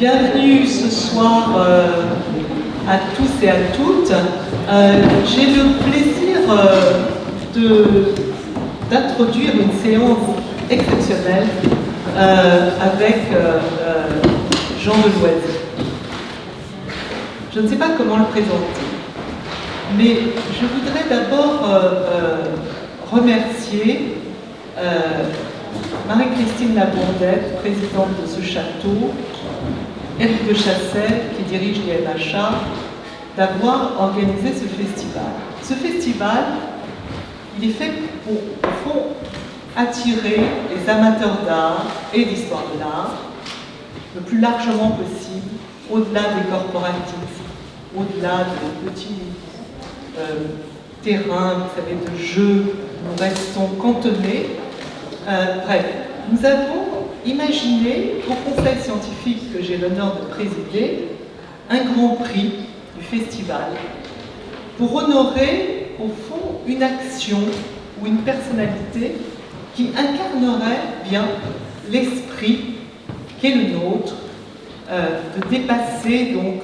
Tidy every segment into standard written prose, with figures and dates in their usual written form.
Bienvenue ce soir à tous et à toutes. J'ai le plaisir d'introduire une séance exceptionnelle avec Jean Deloisy. Je ne sais pas comment le présenter, mais je voudrais d'abord remercier Marie-Christine Labondette, présidente de ce château, Éric de Chassel, qui dirige l'IMHA, d'avoir organisé ce festival. Ce festival, il est fait pour, au fond, attirer les amateurs d'art et d'histoire de l'art le plus largement possible, au-delà des corporatifs, au-delà des petits terrains, vous savez, de jeux, nous restons cantonnés. Bref, nous avons imaginé au Conseil scientifique que j'ai l'honneur de présider un grand prix du festival pour honorer au fond une action ou une personnalité qui incarnerait bien l'esprit qui est le nôtre, de dépasser donc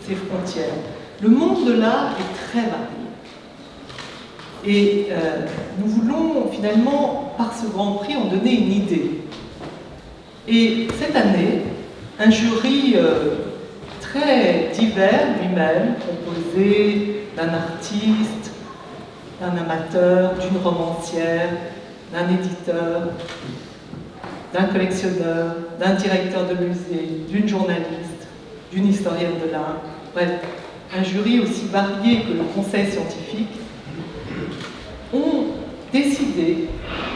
ces frontières. Le monde de l'art est très varié. Et nous voulons finalement, par ce Grand Prix, en donner une idée. Et cette année, un jury très divers lui-même, composé d'un artiste, d'un amateur, d'une romancière, d'un éditeur, d'un collectionneur, d'un directeur de musée, d'une journaliste, d'une historienne de l'art, bref, un jury aussi varié que le Conseil scientifique, ont décidé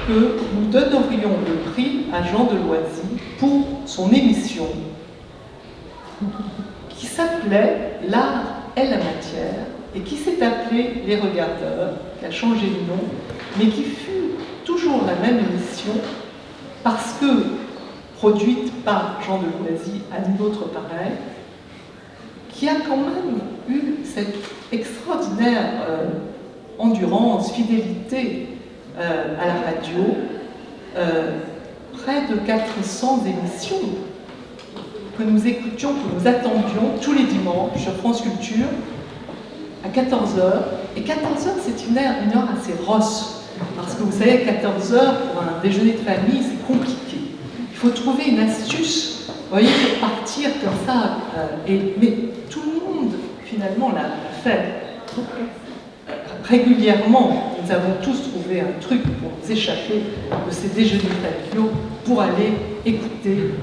que nous donnerions le prix à Jean Deloisy pour son émission qui s'appelait L'art est la matière et qui s'est appelée Les Regardeurs, qui a changé de nom, mais qui fut toujours la même émission parce que produite par Jean Deloisy à nul autre pareil, qui a quand même eu cette extraordinaire endurance, fidélité à la radio, près de 400 émissions que nous écoutions, que nous attendions tous les dimanches sur France Culture à 14h. Et 14h, c'est une heure assez rosse, parce que vous savez, 14h, pour un déjeuner de famille, c'est compliqué. Il faut trouver une astuce, vous voyez, pour partir comme ça. Mais tout le monde, finalement, l'a fait. Régulièrement, nous avons tous trouvé un truc pour nous échapper de ces déjeuners familiaux pour aller écouter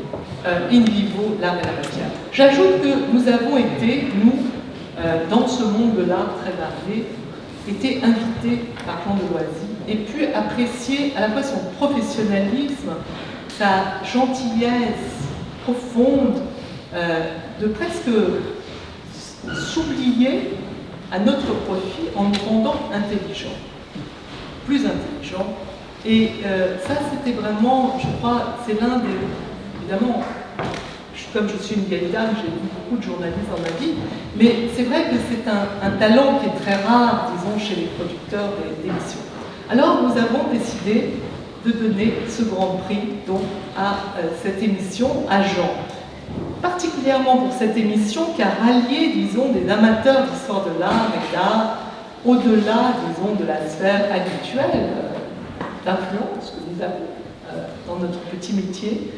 in vivo l'art et la matière. J'ajoute que nous avons été, nous, dans ce monde de l'art très varié, été invités par Jean Deloisy et pu apprécier à la fois son professionnalisme, sa gentillesse profonde, de presque s'oublier à notre profit en nous rendant intelligents, plus intelligents. Et ça, c'était vraiment, je crois, c'est l'un des... Évidemment, comme je suis une vieille dame, j'ai vu beaucoup de journalistes dans ma vie, mais c'est vrai que c'est un talent qui est très rare, disons, chez les producteurs d'émissions. Alors, nous avons décidé de donner ce grand prix donc, à cette émission, à Jean. Particulièrement pour cette émission qui a rallié, disons, des amateurs d'histoire de l'art et d'art au-delà, disons, de la sphère habituelle d'influence que nous avons dans notre petit métier.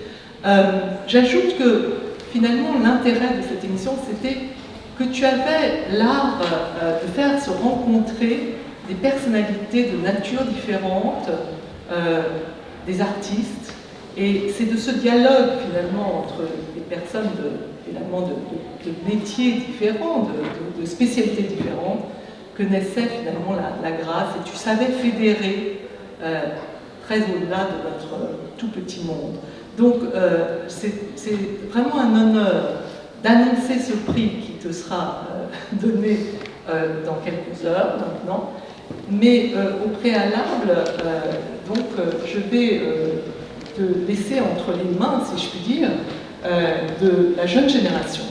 J'ajoute que, finalement, l'intérêt de cette émission, c'était que tu avais l'art de faire se rencontrer des personnalités de nature différente, des artistes. Et c'est de ce dialogue, finalement, entre les personnes de métiers différents, de spécialités différentes, que naissait finalement la grâce. Et tu savais fédérer très au-delà de notre tout petit monde. Donc, c'est vraiment un honneur d'annoncer ce prix qui te sera donné dans quelques heures maintenant. Mais au préalable, je vais... te laisser entre les mains, si je puis dire, de la jeune génération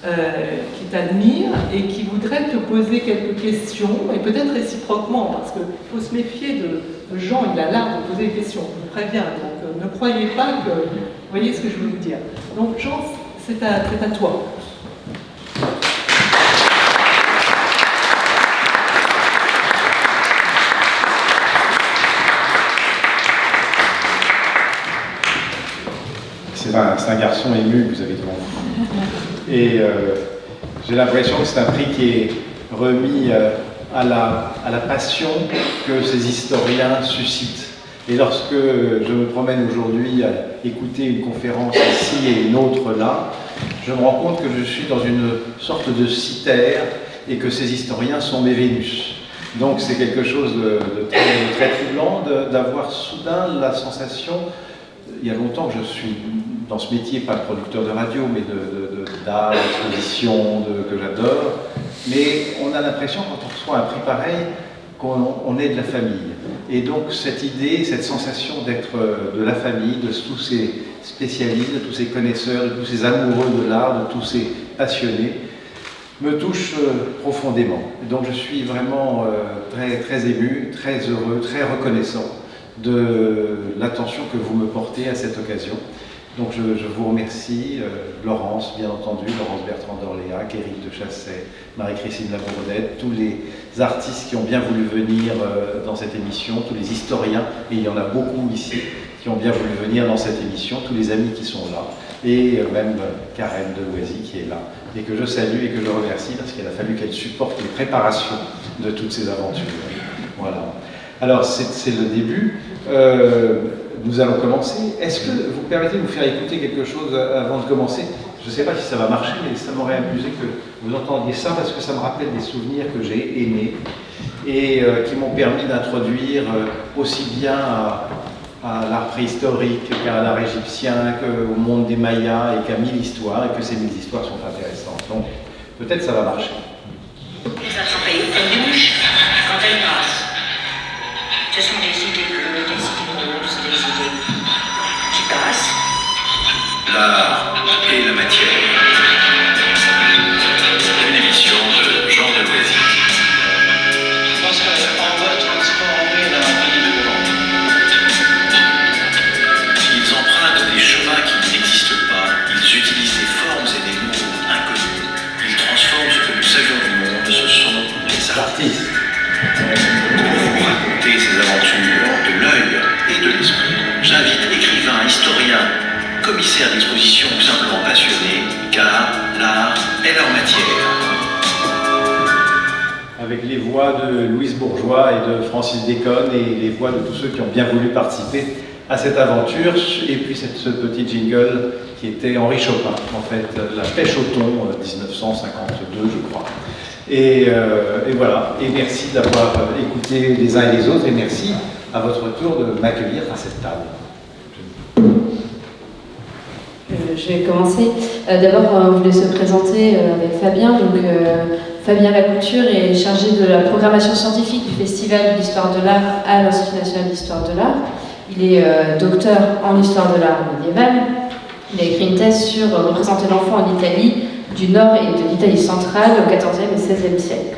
qui t'admire et qui voudrait te poser quelques questions, et peut-être réciproquement, parce qu'il faut se méfier de Jean, il a l'art de poser des questions, je vous préviens, donc ne croyez pas que... Vous voyez ce que je veux vous dire. Donc Jean, c'est à toi. C'est un garçon ému que vous avez devant vous. Et j'ai l'impression que c'est un prix qui est remis à la passion que ces historiens suscitent. Et lorsque je me promène aujourd'hui à écouter une conférence ici et une autre là, je me rends compte que je suis dans une sorte de cithère et que ces historiens sont mes Vénus. Donc c'est quelque chose de très troublant d'avoir soudain la sensation, il y a longtemps que je suis dans ce métier, pas de producteur de radio, mais d'art, d'exposition, que j'adore, mais on a l'impression quand on reçoit un prix pareil qu'on est de la famille. Et donc cette idée, cette sensation d'être de la famille, de tous ces spécialistes, de tous ces connaisseurs, de tous ces amoureux de l'art, de tous ces passionnés, me touche profondément. Et donc je suis vraiment très ému, très heureux, très reconnaissant de l'attention que vous me portez à cette occasion. Donc je vous remercie, Laurence, bien entendu, Laurence Bertrand d'Orléac, Éric de Chasset, Marie-Christine Labourdette, tous les artistes qui ont bien voulu venir dans cette émission, tous les historiens, et il y en a beaucoup ici, qui ont bien voulu venir dans cette émission, tous les amis qui sont là, et même Karen de Loisy qui est là, et que je salue et que je remercie parce qu'il a fallu qu'elle supporte les préparations de toutes ces aventures. Voilà. Alors c'est le début. Nous allons commencer. Est-ce que vous permettez de vous faire écouter quelque chose avant de commencer? Je ne sais pas si ça va marcher, mais ça m'aurait amusé que vous entendiez ça parce que ça me rappelle des souvenirs que j'ai aimés et qui m'ont permis d'introduire aussi bien à l'art préhistorique qu'à l'art égyptien, qu'au monde des Mayas et qu'à 1000 histoires, et que ces 1000 histoires sont intéressantes. Donc peut-être ça va marcher. Les appareils rouges, quand elles passent, ce sont des idées bleues, des idées roses, des idées qui passent. L'art et la matière. Une émission de Jean de Loisy. Je pense qu'on va transformer la vie de l'homme. Ils empruntent des chemins qui n'existent pas. Ils utilisent des formes et des mots inconnus. Ils transforment ce que nous savions du monde. Ce sont les artistes. Pour raconter ces aventures de l'œil et de l'esprit, j'invite écrivains, historiens, commissaires d'exposition ou simplement passionnés, car l'art est leur matière. Avec les voix de Louise Bourgeois et de Francis Bacon et les voix de tous ceux qui ont bien voulu participer à cette aventure, et puis ce petit jingle qui était Henri Chopin, en fait, La pêche au thon, 1952 je crois. Et voilà, et merci d'avoir écouté les uns et les autres, et merci à votre tour de m'accueillir à cette table. Je vais commencer. D'abord, on voulait se présenter avec Fabien. Donc, Fabien Lacouture est chargé de la programmation scientifique du Festival de l'Histoire de l'Art à l'Institut national d'Histoire de l'Art. Il est docteur en Histoire de l'Art médiévale. Il a écrit une thèse sur représenter l'enfant en Italie, du nord et de l'Italie centrale au XIVe et XVIe siècle.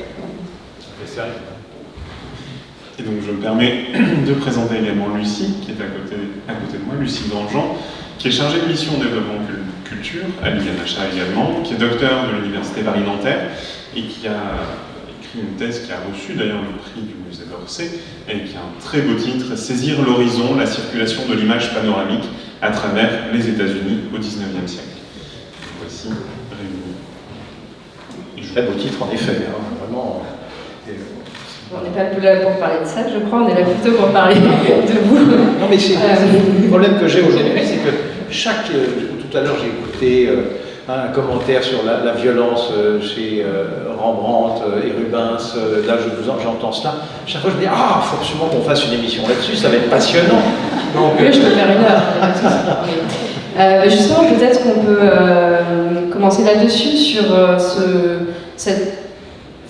Et donc je me permets de présenter également Lucie, qui est à côté de moi, Lucie Grandjean, qui est chargée de mission développement culture à l'INHA également, qui est docteur de l'Université Paris-Nanterre et qui a écrit une thèse qui a reçu d'ailleurs le prix du musée d'Orsay et qui a un très beau titre, Saisir l'horizon, la circulation de l'image panoramique à travers les États-Unis au XIXe siècle. Voici réunis. Très beau titre en effet, hein, vraiment. On n'est pas là pour parler de ça, je crois, on est là plutôt pour parler de vous. Non, mais c'est le problème que j'ai aujourd'hui, c'est que tout à l'heure j'ai écouté un commentaire sur la violence chez Rembrandt et Rubens, là j'entends cela. Chaque fois je me dis, il faut absolument qu'on fasse une émission là-dessus, ça va être passionnant. Donc, oui, je peux faire une heure. Justement, peut-être qu'on peut commencer là-dessus, sur cette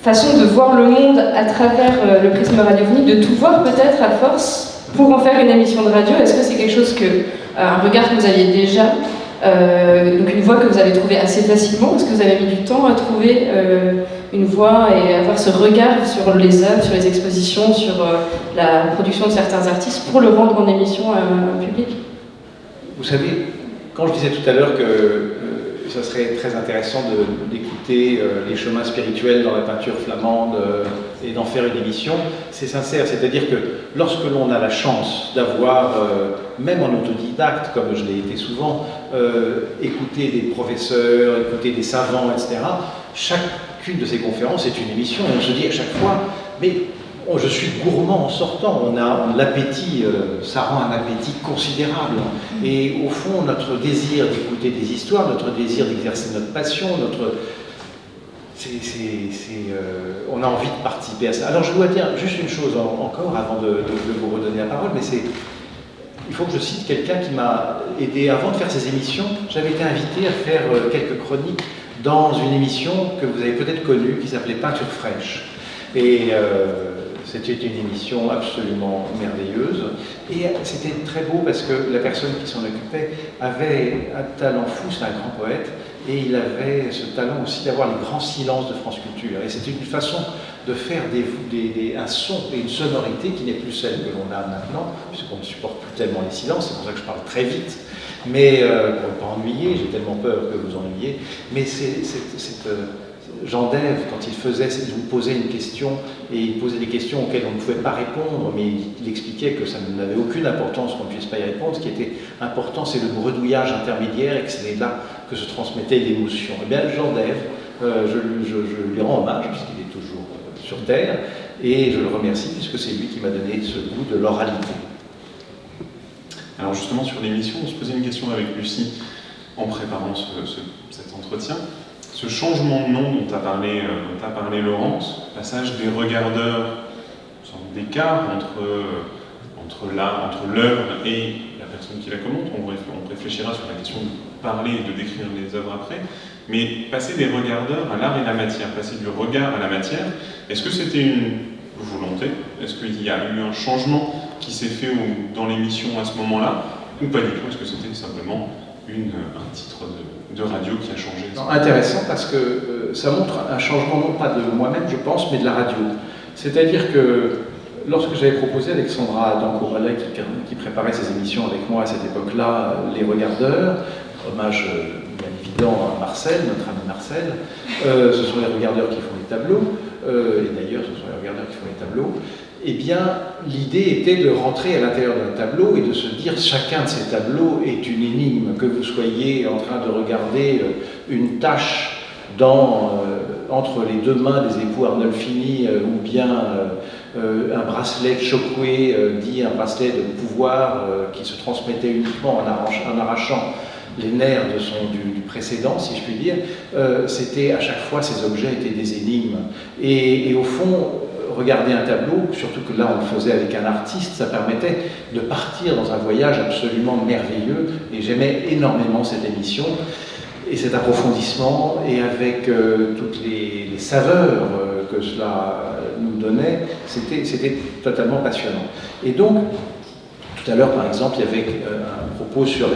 façon de voir le monde à travers le prisme radiophonique, de tout voir peut-être à force pour en faire une émission de radio. Est-ce que c'est quelque chose un regard que vous aviez déjà, donc une voie que vous avez trouvée assez facilement? Est-ce que vous avez mis du temps à trouver une voie et avoir ce regard sur les œuvres, sur les expositions, sur la production de certains artistes pour le rendre en émission à un public? Vous savez, quand je disais tout à l'heure que ça serait très intéressant d'écouter les chemins spirituels dans la peinture flamande et d'en faire une émission. C'est sincère, c'est-à-dire que lorsque l'on a la chance d'avoir, même en autodidacte, comme je l'ai été souvent, écouter des professeurs, écouter des savants, etc., chacune de ces conférences est une émission, et on se dit à chaque fois, mais je suis gourmand en sortant, on a l'appétit, ça rend un appétit considérable. Et au fond, notre désir d'écouter des histoires, notre désir d'exercer notre passion, on a envie de participer à ça. Alors je dois dire juste une chose encore avant de vous redonner la parole, mais il faut que je cite quelqu'un qui m'a aidé avant de faire ces émissions. J'avais été invité à faire quelques chroniques dans une émission que vous avez peut-être connue qui s'appelait Peinture fraîche. Et c'était une émission absolument merveilleuse. Et c'était très beau parce que la personne qui s'en occupait avait un talent fou, c'est un grand poète, et il avait ce talent aussi d'avoir les grands silences de France Culture. Et c'était une façon de faire un son et une sonorité qui n'est plus celle que l'on a maintenant, puisqu'on ne supporte plus tellement les silences, c'est pour ça que je parle très vite. Mais pour ne pas ennuyer, j'ai tellement peur que vous ennuyiez, mais Jean Dève, quand il vous posait une question, et il posait des questions auxquelles on ne pouvait pas répondre, mais il expliquait que ça n'avait aucune importance qu'on ne puisse pas y répondre. Ce qui était important, c'est le bredouillage intermédiaire, et que c'était là que se transmettait l'émotion. Eh bien, Jean Dève, je lui rends hommage, puisqu'il est toujours sur Terre, et je le remercie, puisque c'est lui qui m'a donné ce goût de l'oralité. Alors justement, sur l'émission, on se posait une question avec Lucie en préparant cet entretien. Ce changement de nom dont a parlé Laurence, passage des regardeurs, une sorte d'écart entre l'œuvre et la personne qui la commente, on réfléchira sur la question de parler et de décrire les œuvres après, mais passer des regardeurs à l'art et la matière, passer du regard à la matière, est-ce que c'était une volonté? Est-ce qu'il y a eu un changement qui s'est fait dans l'émission à ce moment-là, ou pas du tout? Est-ce que c'était simplement un titre de radio qui a changé? Non, intéressant parce que ça montre un changement non pas de moi-même je pense, mais de la radio. C'est-à-dire que lorsque j'avais proposé à Alexandra Dancouralais qui préparait ses émissions avec moi à cette époque-là, Les Regardeurs, hommage bien évident à Marcel, notre ami Marcel, ce sont les regardeurs qui font les tableaux, et d'ailleurs ce sont les regardeurs qui font les tableaux, eh bien, l'idée était de rentrer à l'intérieur d'un tableau et de se dire chacun de ces tableaux est une énigme, que vous soyez en train de regarder une tache entre les deux mains des époux Arnolfini ou bien un bracelet de Chokwe, dit un bracelet de pouvoir qui se transmettait uniquement en arrachant les nerfs du précédent, si je puis dire, c'était à chaque fois ces objets étaient des énigmes. Et au fond, regarder un tableau, surtout que là on le faisait avec un artiste, ça permettait de partir dans un voyage absolument merveilleux, et j'aimais énormément cette émission et cet approfondissement, et avec toutes les saveurs que cela nous donnait, c'était totalement passionnant. Et donc, tout à l'heure par exemple, il y avait un propos sur la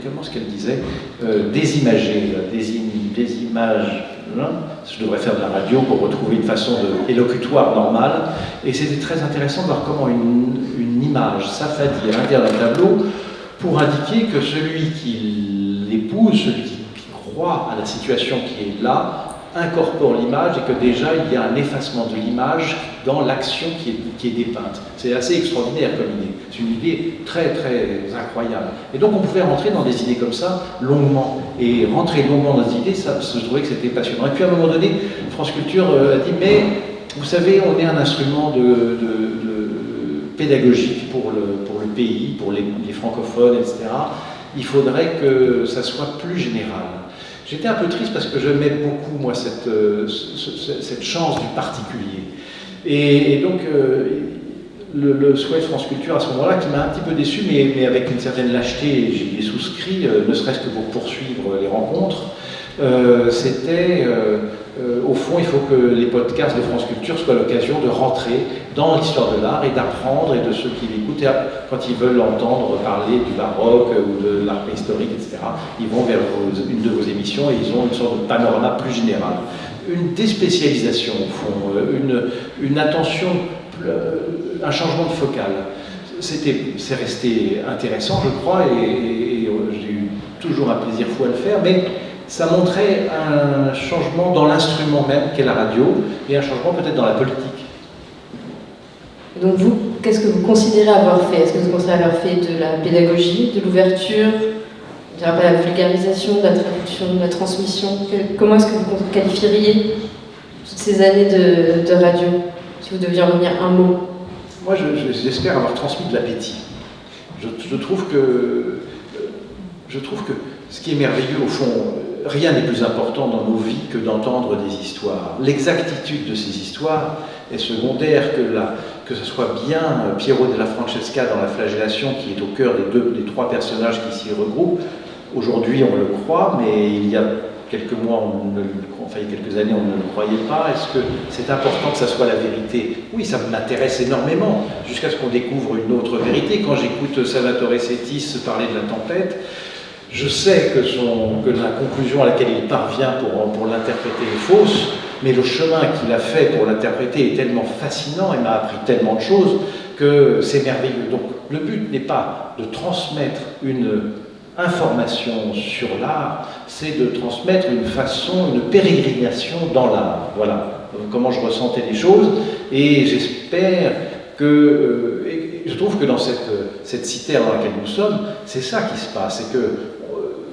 comment est-ce qu'elle disait désimager, des images. Je devrais faire de la radio pour retrouver une façon élocutoire normale. Et c'était très intéressant de voir comment une image s'affadit à l'intérieur d'un tableau pour indiquer que celui qui l'épouse, celui qui croit à la situation qui est là, incorpore l'image et que déjà il y a un effacement de l'image dans l'action qui est dépeinte. C'est assez extraordinaire comme idée. C'est une idée très très incroyable. Et donc on pouvait rentrer dans des idées comme ça longuement. Et rentrer longuement dans des idées, je trouvais que c'était passionnant. Et puis à un moment donné, France Culture a dit mais vous savez, on est un instrument pédagogique pour le pays, pour les francophones, etc. Il faudrait que ça soit plus général. J'étais un peu triste parce que j'aimais beaucoup, moi, cette chance du particulier. Et donc, le souhait de France Culture à ce moment-là, qui m'a un petit peu déçu, mais avec une certaine lâcheté, j'y ai souscrit, ne serait-ce que pour poursuivre les rencontres, c'était, au fond, il faut que les podcasts de France Culture soient l'occasion de rentrer dans l'histoire de l'art et d'apprendre, et de ceux qui l'écoutent, quand ils veulent entendre parler du baroque ou de l'art préhistorique, etc., ils vont vers une de vos émissions et ils ont une sorte de panorama plus général. Une déspécialisation, au fond, une attention, un changement de focale. c'est resté intéressant, je crois, et j'ai eu toujours un plaisir fou à le faire, mais ça montrait un changement dans l'instrument même qu'est la radio, et un changement peut-être dans la politique. Donc vous, qu'est-ce que vous considérez avoir fait? Est-ce que vous considérez avoir fait de la pédagogie, de l'ouverture, je dirais pas la vulgarisation, de la traduction, de la transmission? Comment est-ce que vous qualifieriez toutes ces années de radio, si vous deviez en retenir un mot? Moi, j'espère avoir transmis de l'appétit. Je trouve que ce qui est merveilleux, au fond, rien n'est plus important dans nos vies que d'entendre des histoires. L'exactitude de ces histoires est secondaire, que ce soit bien Piero della Francesca dans La Flagellation, qui est au cœur des trois personnages qui s'y regroupent. Aujourd'hui, on le croit, mais il y a quelques mois, il y a quelques années, on ne le croyait pas. Est-ce que c'est important que ça soit la vérité? Oui, ça m'intéresse énormément, jusqu'à ce qu'on découvre une autre vérité. Quand j'écoute Salvatore Settis parler de la tempête, je sais que la conclusion à laquelle il parvient pour l'interpréter est fausse, mais le chemin qu'il a fait pour l'interpréter est tellement fascinant et m'a appris tellement de choses que c'est merveilleux. Donc le but n'est pas de transmettre une information sur l'art, c'est de transmettre une pérégrination dans l'art. Voilà comment je ressentais les choses, et j'espère que... je trouve que dans cette cité dans laquelle nous sommes, c'est ça qui se passe, c'est que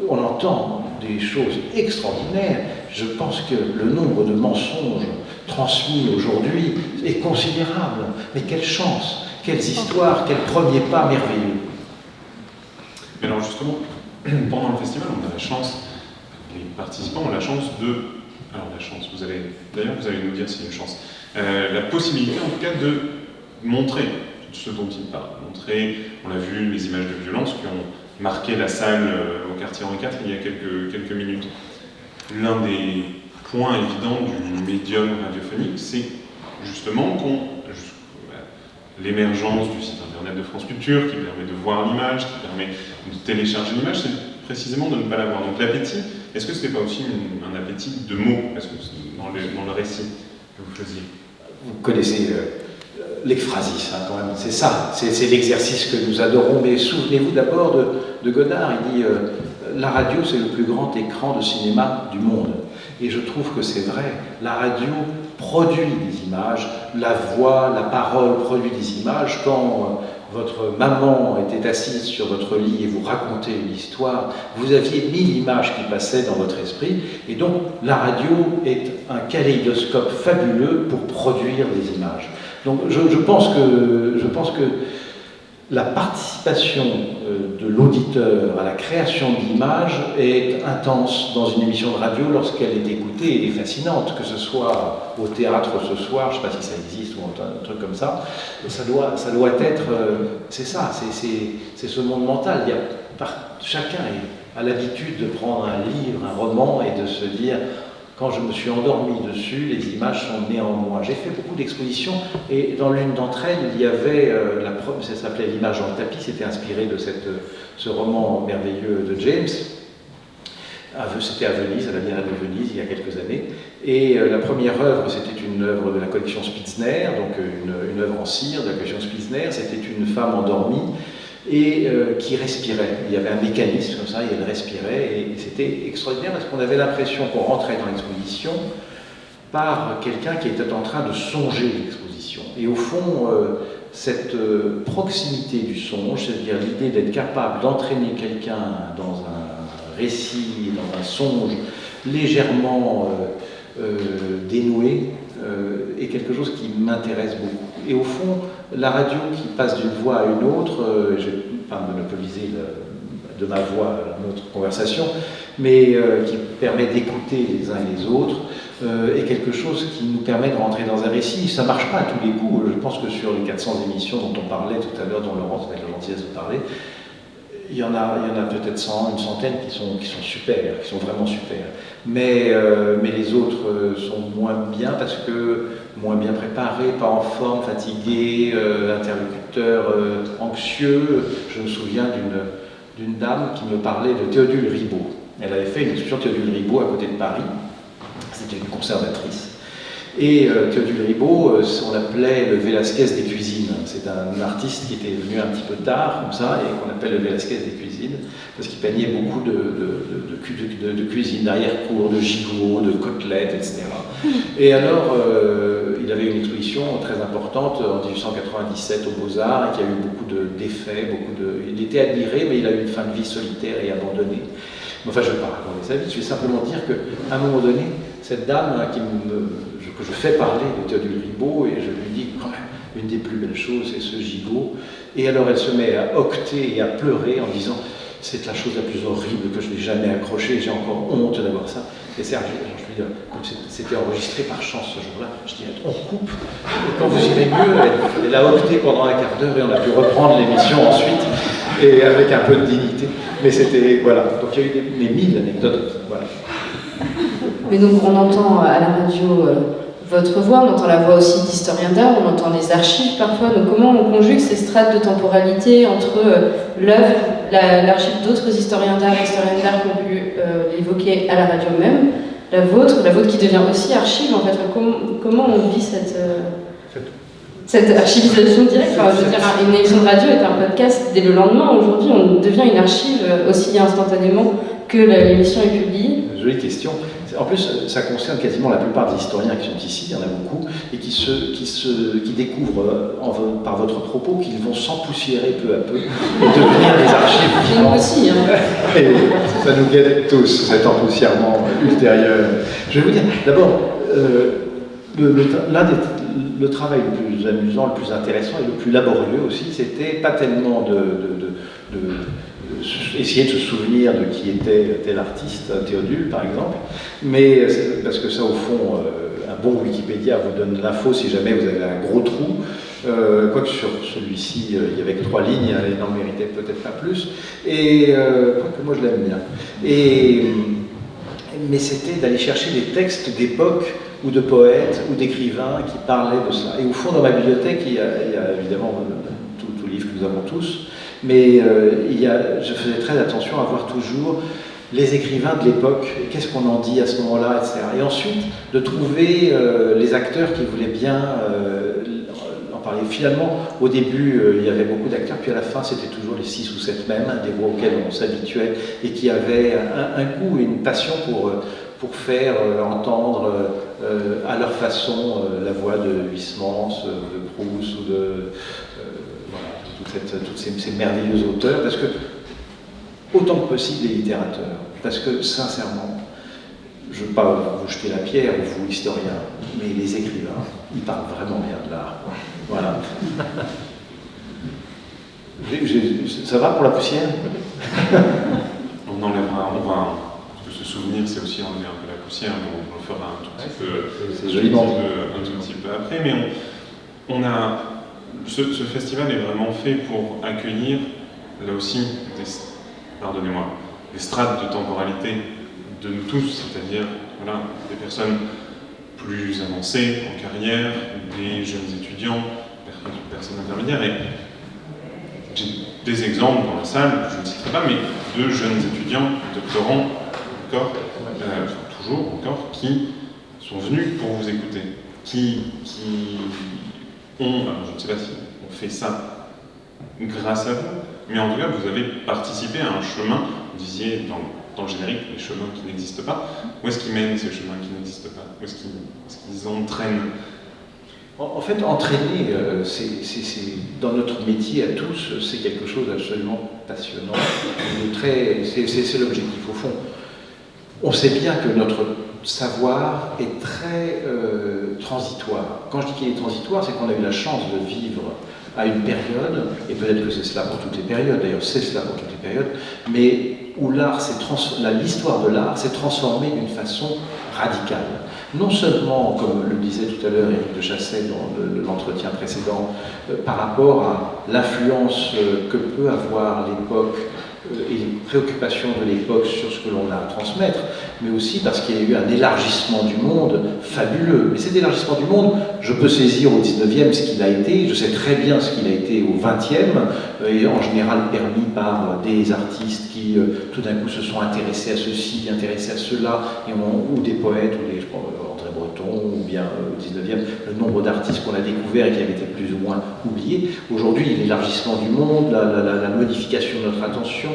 on entend des choses extraordinaires. Je pense que le nombre de mensonges transmis aujourd'hui est considérable. Mais quelle chance, quelles histoires, quel premier pas merveilleux. Mais alors justement, pendant le festival, on a la chance, les participants ont la chance vous allez nous dire si c'est une chance, la possibilité en tout cas de montrer ce dont il parle. On l'a vu, les images de violence qui ont marqué la salle au quartier Henri IV il y a quelques minutes. L'un des points évidents du médium radiophonique, c'est justement l'émergence du site internet de France Culture qui permet de voir l'image, qui permet de télécharger l'image, c'est précisément de ne pas l'avoir. Donc l'appétit, est-ce que ce n'était pas aussi un appétit de mots, parce que dans le récit que vous faisiez? Vous connaissez l'ekphrasis, quand même, c'est ça, c'est l'exercice que nous adorons, mais souvenez-vous d'abord de Godard, il dit la radio c'est le plus grand écran de cinéma du monde, et je trouve que c'est vrai, la radio produit des images, la voix, la parole produit des images. Quand votre maman était assise sur votre lit et vous racontait une histoire, vous aviez 1000 images qui passaient dans votre esprit, et donc la radio est un kaléidoscope fabuleux pour produire des images. Donc je pense que la participation de l'auditeur à la création d'images est intense dans une émission de radio lorsqu'elle est écoutée et fascinante, que ce soit au théâtre ce soir, je ne sais pas si ça existe ou un truc comme ça, ça doit être, c'est ça, c'est ce monde mental. Chacun a l'habitude de prendre un livre, un roman et de se dire... Quand je me suis endormi dessus, les images sont nées en moi. J'ai fait beaucoup d'expositions et dans l'une d'entre elles, il y avait ça s'appelait L'image dans le tapis, c'était inspiré de ce roman merveilleux de James. C'était à Venise, à la Biennale de Venise, il y a quelques années. Et la première œuvre, c'était une œuvre de la collection Spitzner, donc une œuvre en cire de la collection Spitzner. C'était une femme endormie et qui respirait. Il y avait un mécanisme comme ça, et elle respirait, et c'était extraordinaire parce qu'on avait l'impression qu'on rentrait dans l'exposition par quelqu'un qui était en train de songer l'exposition. Et au fond, cette proximité du songe, c'est-à-dire l'idée d'être capable d'entraîner quelqu'un dans un récit, dans un songe légèrement dénoué, est quelque chose qui m'intéresse beaucoup. Et au fond, la radio qui passe d'une voix à une autre, je ne vais pas monopoliser de ma voix notre conversation, mais qui permet d'écouter les uns et les autres, est quelque chose qui nous permet de rentrer dans un récit. Ça ne marche pas à tous les coups. Je pense que sur les 400 émissions dont on parlait tout à l'heure, dont Laurence avait la gentillesse de parler, il y en a peut-être 100, une centaine qui sont super, qui sont vraiment super. Mais les autres sont moins bien parce que moins bien préparés, pas en forme, fatigués, interlocuteurs anxieux. Je me souviens d'une dame qui me parlait de Théodule Ribaud. Elle avait fait une exposition Théodule Ribaud à côté de Paris. C'était une conservatrice. Et Théodule Ribaud, on l'appelait le Velasquez des cuisines. C'est un artiste qui était venu un petit peu tard, comme ça, et qu'on appelle le Velasquez des cuisines, parce qu'il peignait beaucoup de cuisine, d'arrière-cour, de gigots, de côtelettes, etc. Et alors, il avait une exposition très importante en 1897 aux Beaux-Arts, qui a eu beaucoup d'effets, il était admiré, mais il a eu une fin de vie solitaire et abandonnée. Enfin, je ne vais pas raconter sa vie, je vais simplement dire qu'à un moment donné, cette dame que je fais parler de Théodule Ribaud, et je lui dis quand même, une des plus belles choses, c'est ce gigot. Et alors elle se met à octer et à pleurer en disant, c'est la chose la plus horrible que je n'ai jamais accrochée, j'ai encore honte d'avoir ça. Et Serge, je lui dis, comme c'était enregistré par chance ce jour-là, je dis, on coupe. Et quand vous irez mieux, elle a octé pendant un quart d'heure et on a pu reprendre l'émission ensuite, et avec un peu de dignité. Mais c'était, voilà, donc il y a eu des 1000 anecdotes, voilà. Mais donc on entend à la radio votre voix, on entend la voix aussi d'historiens d'art, on entend les archives parfois. Donc comment on conjugue ces strates de temporalité entre l'œuvre, l'archive d'autres historiens d'art qui ont pu l'évoquer à la radio même, la vôtre qui devient aussi archive en fait. Comment on vit cette archivisation directe? Enfin, je veux dire, une émission de radio est un podcast dès le lendemain. Aujourd'hui, on devient une archive aussi instantanément que l'émission est publiée. Jolie question. En plus, ça concerne quasiment la plupart des historiens qui sont ici, il y en a beaucoup, et qui découvrent par votre propos qu'ils vont s'empoussiérer peu à peu et devenir des archives. Nous aussi. Hein. Et ça nous guette tous, cet empoussièrement ultérieur. Je vais vous dire, d'abord, le travail le plus amusant, le plus intéressant et le plus laborieux aussi, c'était pas tellement essayer de se souvenir de qui était tel artiste, Théodule par exemple, mais parce que ça au fond, un bon Wikipédia vous donne l'info si jamais vous avez un gros trou, quoique sur celui-ci il y avait que 3 lignes, il n'en méritait peut-être pas plus, et quoique moi je l'aime bien. Mais c'était d'aller chercher des textes d'époque ou de poètes ou d'écrivains qui parlaient de ça. Et au fond dans ma bibliothèque il y a évidemment tout livre que nous avons tous, mais je faisais très attention à voir toujours les écrivains de l'époque, qu'est-ce qu'on en dit à ce moment-là, etc. Et ensuite, de trouver les acteurs qui voulaient bien en parler. Finalement, au début, il y avait beaucoup d'acteurs, puis à la fin, c'était toujours les 6 ou 7 mêmes, des voix auxquelles on s'habituait, et qui avaient un goût et une passion pour faire entendre à leur façon la voix de Huysmans, de Proust ou de... tous ces merveilleux auteurs, parce que, autant que possible, les littérateurs, parce que, sincèrement, je ne veux pas vous jeter la pierre, vous, historiens, mais les écrivains, ils parlent vraiment bien de l'art. Voilà. Ça va pour la poussière? On enlèvera, parce que se souvenir, c'est aussi enlever un peu la poussière, mais on le fera un tout petit peu, un tout petit peu après, mais on a... Ce festival est vraiment fait pour accueillir, là aussi, des strates de temporalité de nous tous, c'est-à-dire voilà, des personnes plus avancées en carrière, des jeunes étudiants, des personnes intermédiaires. Et j'ai des exemples dans la salle, je ne citerai pas, mais de jeunes étudiants, doctorants, toujours encore, qui sont venus pour vous écouter, qui alors je ne sais pas si on fait ça grâce à vous, mais en tout cas vous avez participé à un chemin, vous disiez dans le générique, les chemins qui n'existent pas. Où est-ce qu'ils mènent ces chemins qui n'existent pas? Où est-ce qu'ils entraînent? En fait, entraîner, dans notre métier à tous, c'est quelque chose d'absolument passionnant. C'est l'objectif au fond. On sait bien que notre savoir est très transitoire. Quand je dis qu'il est transitoire, c'est qu'on a eu la chance de vivre à une période, et peut-être que c'est cela pour toutes les périodes, d'ailleurs c'est cela pour toutes les périodes, mais où l'histoire de l'art s'est transformée d'une façon radicale. Non seulement, comme le disait tout à l'heure Éric de Chassey dans l'entretien précédent, par rapport à l'influence que peut avoir l'époque et les préoccupations de l'époque sur ce que l'on a à transmettre, mais aussi parce qu'il y a eu un élargissement du monde fabuleux. Mais cet élargissement du monde, je peux saisir au 19e ce qu'il a été, je sais très bien ce qu'il a été au 20e, et en général permis par des artistes qui tout d'un coup se sont intéressés à ceci, intéressés à cela, ou des poètes, ou des, je crois, André Breton, Breton, ou bien au 19e, le nombre d'artistes qu'on a découverts et qui avaient été plus ou moins oubliés. Aujourd'hui, l'élargissement du monde, la modification de notre attention,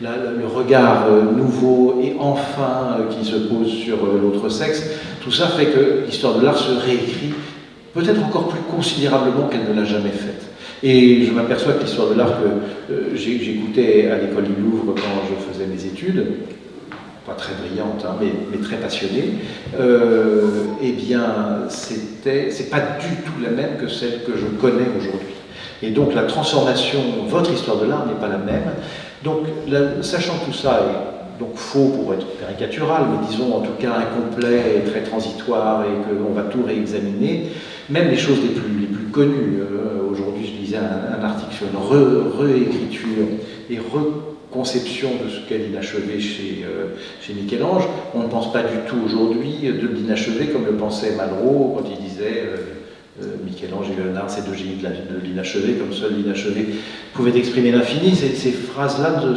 le regard nouveau et enfin qui se pose sur l'autre sexe, tout ça fait que l'histoire de l'art se réécrit peut-être encore plus considérablement qu'elle ne l'a jamais faite. Et je m'aperçois que l'histoire de l'art que j'écoutais à l'école du Louvre quand je faisais mes études, pas très brillante, hein, mais très passionnée, eh bien, c'est pas du tout la même que celle que je connais aujourd'hui. Et donc la transformation, votre histoire de l'art n'est pas la même. Donc, sachant tout ça est donc faux pour être caricatural, mais disons en tout cas incomplet et très transitoire et qu'on va tout réexaminer, même les choses les plus connues. Aujourd'hui, je lisais un article sur une réécriture et reconception de ce qu'est l'inachevé chez Michel-Ange. On ne pense pas du tout aujourd'hui de l'inachevé comme le pensait Malraux quand il disait Michel-Ange et Léonard, c'est deux génies de l'inachevé, comme seul l'inachevé pouvait exprimer l'infini. Ces phrases-là ne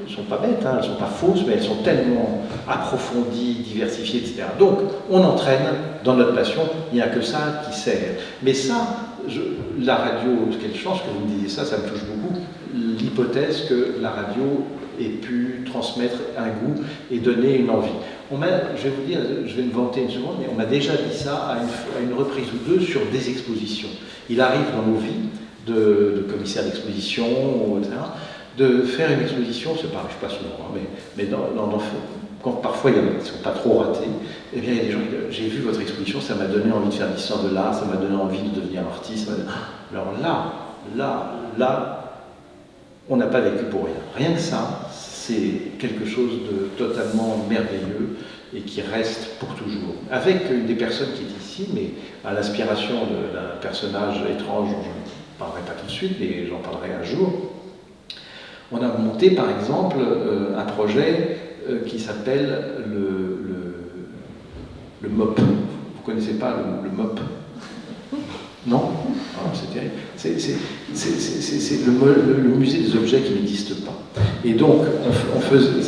sont pas bêtes, hein, elles ne sont pas fausses, mais elles sont tellement approfondies, diversifiées, etc. Donc, on entraîne dans notre passion, il n'y a que ça qui sert. Mais ça, la radio, quelle chance que vous me disiez ça, ça me touche beaucoup, l'hypothèse que la radio ait pu transmettre un goût et donner une envie. Je vais vous dire, je vais me vanter une seconde, mais on m'a déjà dit ça à une reprise ou deux sur des expositions. Il arrive dans nos vies de commissaires d'exposition, etc., de faire une exposition, ça n'arrive pas souvent, hein, mais quand parfois ils ne sont pas trop ratés, eh bien il y a des gens qui disent, j'ai vu votre exposition, ça m'a donné envie de faire l'histoire de l'art, ça m'a donné envie de devenir artiste. Alors là, on n'a pas vécu pour rien. Rien que ça, c'est quelque chose de totalement merveilleux et qui reste pour toujours. Avec une des personnes qui est ici, mais à l'inspiration d'un personnage étrange dont je ne parlerai pas tout de suite, mais j'en parlerai un jour, on a monté par exemple un projet qui s'appelle le MOP. Vous ne connaissez pas le MOP? Non? Ah, c'est terrible. C'est le musée des objets qui n'existent pas. Et donc,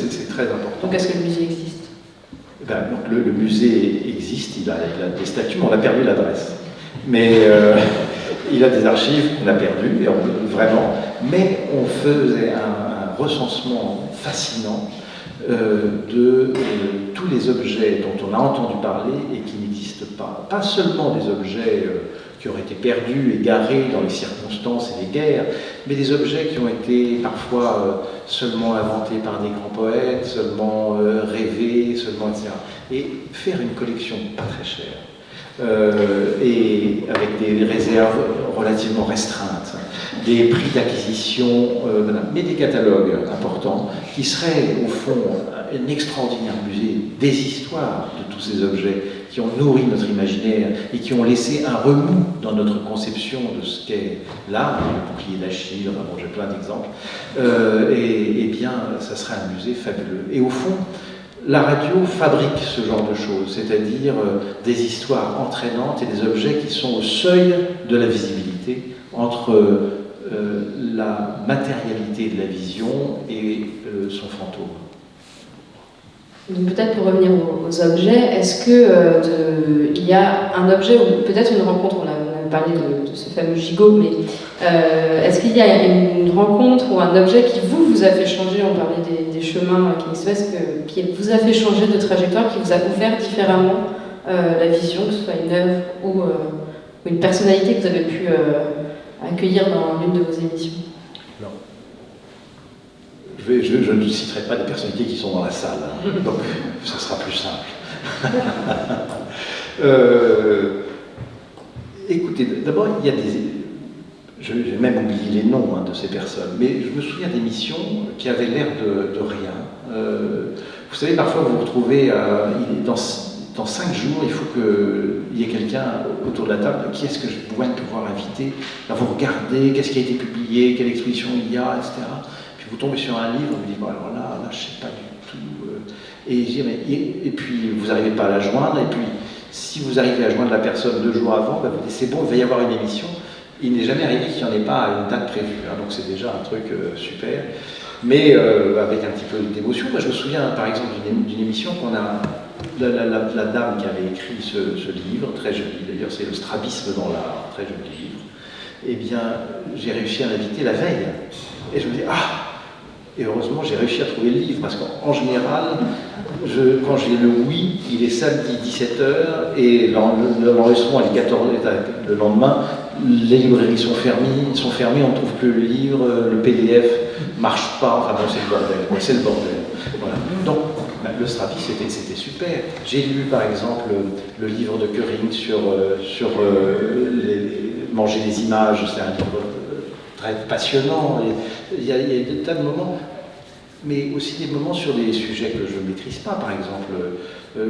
c'est très important. Donc, est-ce que le musée existe? Ben, donc, le musée existe, il a des statues, mais on a perdu l'adresse. Mais il a des archives qu'on a perdues, vraiment. Mais on faisait un recensement fascinant de tous les objets dont on a entendu parler et qui n'existent pas. Pas seulement des objets qui auraient été perdus, égarés dans les circonstances et les guerres, mais des objets qui ont été parfois seulement inventés par des grands poètes, seulement rêvés, seulement etc. Et faire une collection pas très chère, et avec des réserves relativement restreintes, des prix d'acquisition, mais des catalogues importants, qui seraient au fond un extraordinaire musée des histoires de tous ces objets qui ont nourri notre imaginaire et qui ont laissé un remous dans notre conception de ce qu'est l'art, le bouclier d'Achille, bon, j'ai plein d'exemples, et bien, ça serait un musée fabuleux. Et au fond, la radio fabrique ce genre de choses, c'est-à-dire des histoires entraînantes et des objets qui sont au seuil de la visibilité entre la matérialité de la vision et son fantôme. Donc peut-être pour revenir aux objets, est-ce qu'il y a un objet ou peut-être une rencontre, on a parlé de ce fameux gigot, mais est-ce qu'il y a une rencontre ou un objet qui vous a fait changer, on parlait des chemins qui vous a fait changer de trajectoire, qui vous a ouvert différemment la vision, que ce soit une œuvre ou une personnalité que vous avez pu accueillir dans l'une de vos émissions? Non. Je ne citerai pas des personnalités qui sont dans la salle, hein, donc ça sera plus simple. Écoutez, d'abord, il y a j'ai même oublié les noms de ces personnes, mais je me souviens d'émissions qui avaient l'air de rien. Vous savez, parfois vous vous retrouvez dans 5 jours, il faut qu'il y ait quelqu'un autour de la table. Qui est-ce que je pourrais pouvoir inviter? Là, vous regardez, qu'est-ce qui a été publié, quelle exposition il y a, etc. Puis vous tombez sur un livre, vous dites, bon, alors là, je ne sais pas du tout. Et puis, vous n'arrivez pas à la joindre. Et puis, si vous arrivez à joindre la personne 2 jours avant, vous dites, c'est bon, il va y avoir une émission. Il n'est jamais arrivé qu'il n'y en ait pas à une date prévue. Hein, donc, c'est déjà un truc super. Mais avec un petit peu d'émotion. Moi, je me souviens, par exemple, d'une émission qu'on a la dame qui avait écrit ce livre, très joli d'ailleurs, c'est le strabisme dans l'art, très joli livre, eh bien, j'ai réussi à l'inviter la veille. Et je me dis, et heureusement, j'ai réussi à trouver le livre, parce qu'en général, quand j'ai le oui, il est samedi 17h, et l'enregistrement est 14h, le lendemain, les librairies sont fermées, on ne trouve plus le livre, le PDF ne marche pas, enfin bon, c'est le bordel, c'est le bordel. Voilà. Donc, le strabisme, c'était super. J'ai lu, par exemple, le livre de Köring sur manger des images, c'est un livre très passionnant. Il y a des tas de moments, mais aussi des moments sur des sujets que je ne maîtrise pas. Par exemple,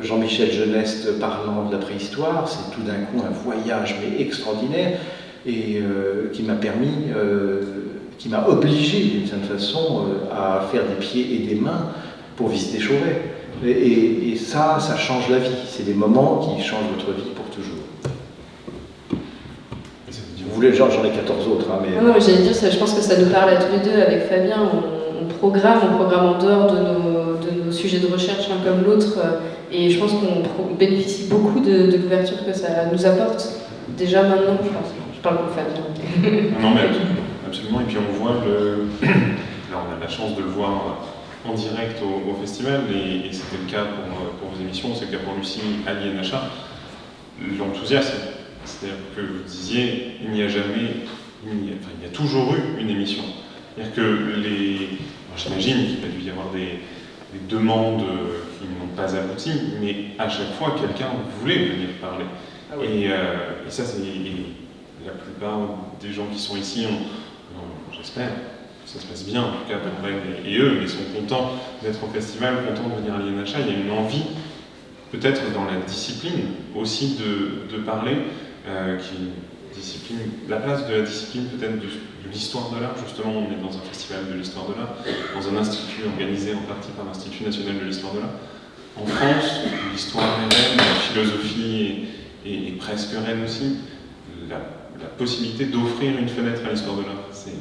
Jean-Michel Geneste parlant de la préhistoire, c'est tout d'un coup un voyage mais extraordinaire et qui m'a permis, qui m'a obligé d'une certaine façon à faire des pieds et des mains pour visiter Chauvet. Et ça change la vie. C'est des moments qui changent votre vie pour toujours. Vous voulez, j'en ai 14 autres. Hein, mais... Non, j'allais dire, je pense que ça nous parle à tous les deux avec Fabien. On programme en dehors de nos sujets de recherche l'un comme l'autre. Et je pense qu'on bénéficie beaucoup de l'ouverture que ça nous apporte. Déjà maintenant, je pense. Je parle pour Fabien. Non, mais absolument. Et puis on voit Là, on a la chance de le voir en direct au festival, et c'était le cas pour vos émissions, c'est le cas pour Lucie, Ali et Nacha. L'enthousiasme, c'est-à-dire que vous disiez, il y a toujours eu une émission. C'est-à-dire que j'imagine qu'il a dû y avoir des demandes qui n'ont pas abouti, mais à chaque fois, quelqu'un voulait venir parler. Ah oui. Et ça, c'est la plupart des gens qui sont ici, j'espère, ça se passe bien, en tout cas pour Ren et eux, mais ils sont contents d'être au festival, contents de venir à l'INHA. Il y a une envie, peut-être dans la discipline aussi, de parler, la place de la discipline peut-être de l'histoire de l'art. Justement, on est dans un festival de l'histoire de l'art, dans un institut organisé en partie par l'Institut national de l'histoire de l'art. En France, l'histoire est reine, la philosophie est presque reine aussi. La possibilité d'offrir une fenêtre à l'histoire de l'art, c'est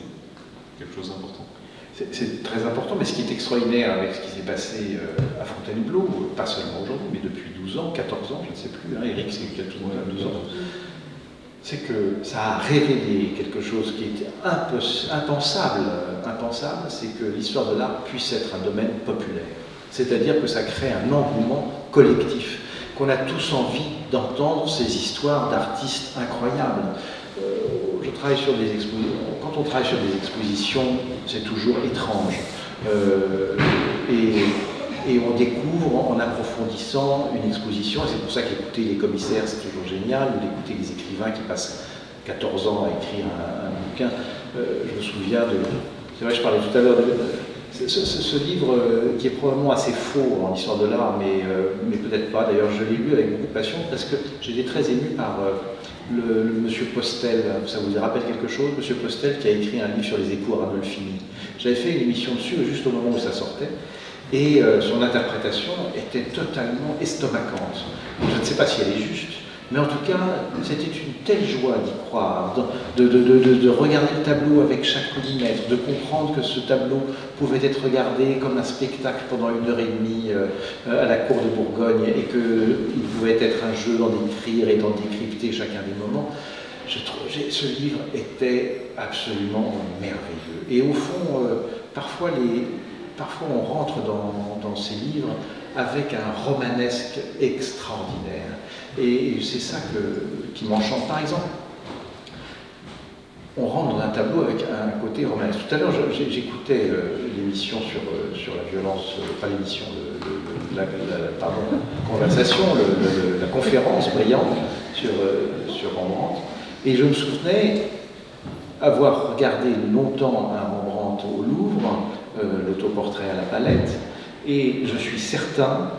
quelque chose d'important. C'est très important, mais ce qui est extraordinaire avec ce qui s'est passé à Fontainebleau, pas seulement aujourd'hui, mais depuis 12 ans, 14 ans, je ne sais plus, hein, Eric, c'est qu'il y a tout le monde à 12 ans, c'est que ça a révélé quelque chose qui était impensable, c'est que l'histoire de l'art puisse être un domaine populaire. C'est-à-dire que ça crée un engouement collectif, qu'on a tous envie d'entendre ces histoires d'artistes incroyables. Je travaille sur des expositions. Quand on travaille sur des expositions, c'est toujours étrange. Et on découvre en approfondissant une exposition, et c'est pour ça qu'écouter les commissaires, c'est toujours génial, ou d'écouter les écrivains qui passent 14 ans à écrire un bouquin. Je me souviens c'est vrai, je parlais tout à l'heure de ce livre qui est probablement assez faux en histoire de l'art, mais peut-être pas. D'ailleurs, je l'ai lu avec beaucoup de passion parce que j'étais très ému par le monsieur Postel. Ça vous rappelle quelque chose? Monsieur Postel qui a écrit un livre sur les époux Arnolfini. J'avais fait une émission dessus juste au moment où ça sortait. Et son interprétation était totalement estomacante. Je ne sais pas si elle est juste, mais en tout cas, c'était une telle joie d'y croire, de regarder le tableau avec chaque millimètre, de comprendre que ce tableau pouvait être regardé comme un spectacle pendant 1h30 à la cour de Bourgogne, et qu'il pouvait être un jeu d'en décrire et d'en décrypter chacun des moments. Ce livre était absolument merveilleux. Et au fond, parfois on rentre dans ces livres avec un romanesque extraordinaire. Et c'est ça qui m'enchante. Par exemple, on rentre dans un tableau avec un côté romanesque. Tout à l'heure, j'écoutais l'émission sur la violence, pas l'émission, la conversation, la conférence brillante sur Rembrandt. Et je me souvenais avoir regardé longtemps un Rembrandt au Louvre, l'autoportrait à la palette, et je suis certain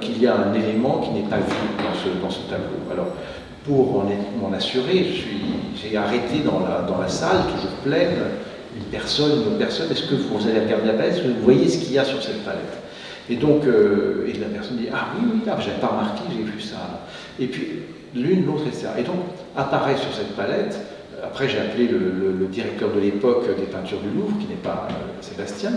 qu'il y a un élément qui n'est pas vu dans ce tableau. Alors, pour m'en assurer, j'ai arrêté dans la salle, toujours pleine, une autre personne, est-ce que vous allez regarder la palette, est-ce que vous voyez ce qu'il y a sur cette palette? Et donc, et la personne dit, ah oui, j'avais pas remarqué, j'ai vu ça. Et puis, l'une, l'autre, etc. Et donc, apparaît sur cette palette Après, j'ai appelé le directeur de l'époque des peintures du Louvre, qui n'est pas Sébastien,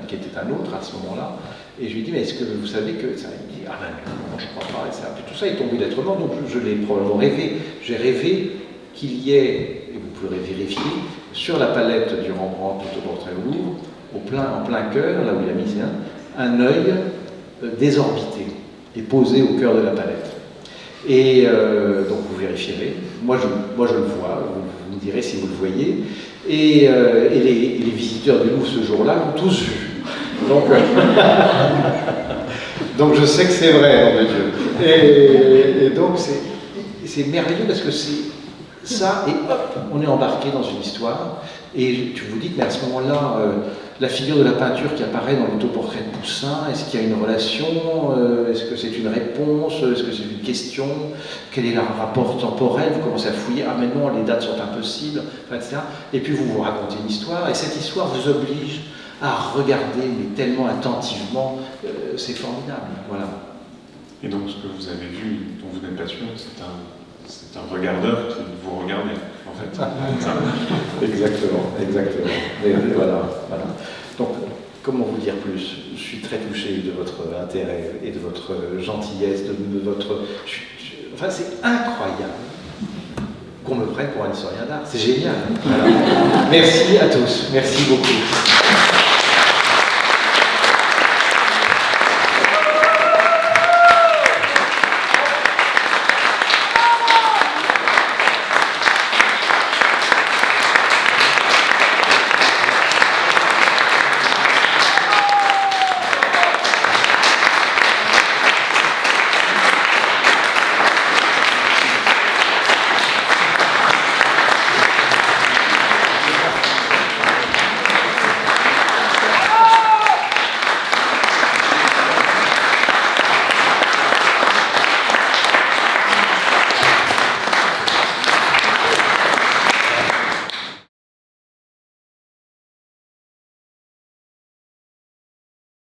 qui était un autre à ce moment-là, et je lui ai dit, mais est-ce que vous savez que ça? Il me dit, ah ben non, je ne crois pas, et ça. Puis tout ça est tombé lettrement, donc je l'ai probablement rêvé. J'ai rêvé qu'il y ait, et vous pourrez vérifier, sur la palette du Rembrandt autoportrait au Louvre, en plein cœur, là où il a mis un œil désorbité et posé au cœur de la palette. Et donc vous vérifierez. Moi je le vois, vous me direz si vous le voyez. Et les visiteurs du Louvre ce jour-là l'ont tous vu. Donc, donc je sais que c'est vrai, nom de Dieu. Et donc c'est merveilleux parce que c'est ça, et hop, on est embarqué dans une histoire. Et tu vous dites, mais à ce moment-là, la figure de la peinture qui apparaît dans l'autoportrait de Poussin, est-ce qu'il y a une relation? Est-ce que c'est une réponse? Est-ce que c'est une question? Quel est le rapport temporel? Vous commencez à fouiller, ah mais non, les dates sont impossibles, etc. Et puis vous racontez une histoire, et cette histoire vous oblige à regarder, mais tellement attentivement, c'est formidable. Voilà. Et donc ce que vous avez vu, dont vous n'êtes pas sûr, c'est un regardeur qui vous regardait, en fait. Exactement. Et voilà. Donc, comment vous dire plus? Je suis très touché de votre intérêt et de votre gentillesse, de votre... Enfin, c'est incroyable qu'on me prenne pour un historien d'art. C'est génial. Voilà. Merci à tous. Merci beaucoup.